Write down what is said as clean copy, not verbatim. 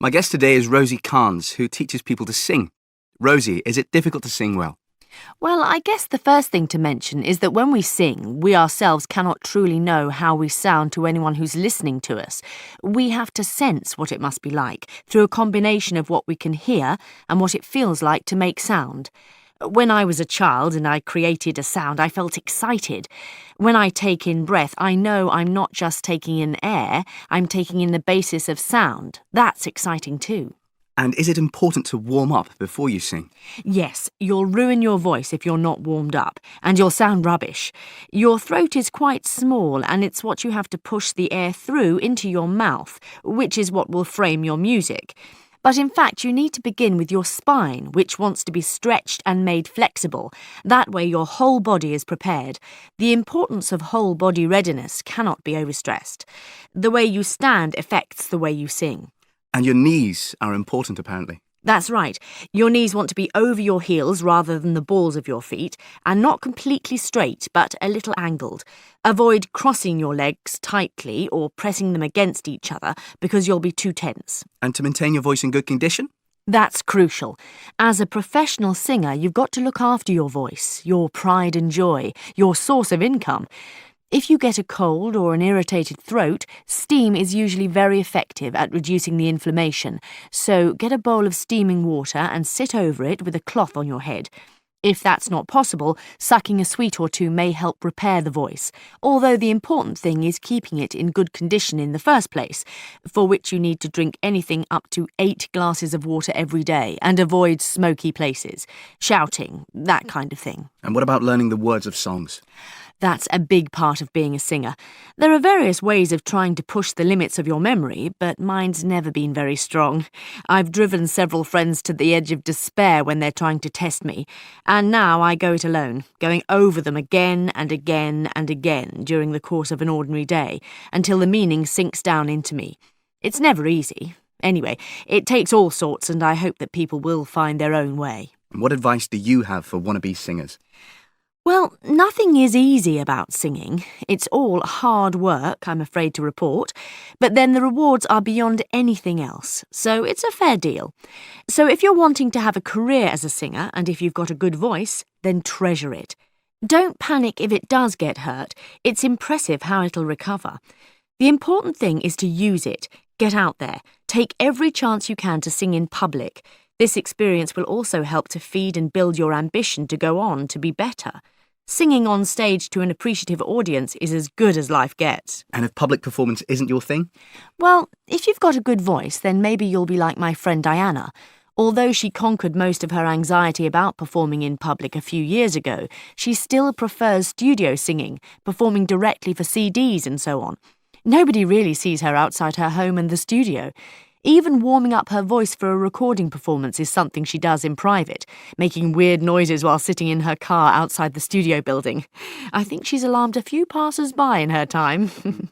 My guest today is Rosie Carnes, who teaches people to sing. Rosie, is it difficult to sing well? Well, I guess the first thing to mention is that when we sing, we ourselves cannot truly know how we sound to anyone who's listening to us. We have to sense what it must be like through a combination of what we can hear and what it feels like to make sound. When I was a child and I created a sound, I felt excited. When I take in breath, I know I'm not just taking in air, I'm taking in the basis of sound. That's exciting too. And is it important to warm up before you sing? Yes, you'll ruin your voice if you're not warmed up, and you'll sound rubbish. Your throat is quite small, and it's what you have to push the air through into your mouth, which is what will frame your music. But in fact, you need to begin with your spine, which wants to be stretched and made flexible. That way your whole body is prepared. The importance of whole body readiness cannot be overstressed. The way you stand affects the way you sing. And your knees are important, apparently. That's right. Your knees want to be over your heels rather than the balls of your feet, and not completely straight, but a little angled. Avoid crossing your legs tightly or pressing them against each other because you'll be too tense. And to maintain your voice in good condition? That's crucial. As a professional singer, you've got to look after your voice, your pride and joy, your source of income. If you get a cold or an irritated throat, steam is usually very effective at reducing the inflammation, so get a bowl of steaming water and sit over it with a cloth on your head. If that's not possible, sucking a sweet or two may help repair the voice, although the important thing is keeping it in good condition in the first place, for which you need to drink anything up to 8 glasses of water every day and avoid smoky places, shouting, that kind of thing. And what about learning the words of songs? That's a big part of being a singer. There are various ways of trying to push the limits of your memory, but mine's never been very strong. I've driven several friends to the edge of despair when they're trying to test me, and now I go it alone, going over them again and again and again during the course of an ordinary day, until the meaning sinks down into me. It's never easy. Anyway, it takes all sorts, and I hope that people will find their own way. And what advice do you have for wannabe singers? Well, nothing is easy about singing. It's all hard work, I'm afraid to report, but then the rewards are beyond anything else, so it's a fair deal. So if you're wanting to have a career as a singer, and if you've got a good voice, then treasure it. Don't panic if it does get hurt. It's impressive how it'll recover. The important thing is to use it. Get out there. Take every chance you can to sing in public. This experience will also help to feed and build your ambition to go on to be better. Singing on stage to an appreciative audience is as good as life gets. And if public performance isn't your thing? Well, if you've got a good voice, then maybe you'll be like my friend Diana. Although she conquered most of her anxiety about performing in public a few years ago, she still prefers studio singing, performing directly for CDs and so on. Nobody really sees her outside her home and the studio. Even warming up her voice for a recording performance is something she does in private, making weird noises while sitting in her car outside the studio building. I think she's alarmed a few passers-by in her time.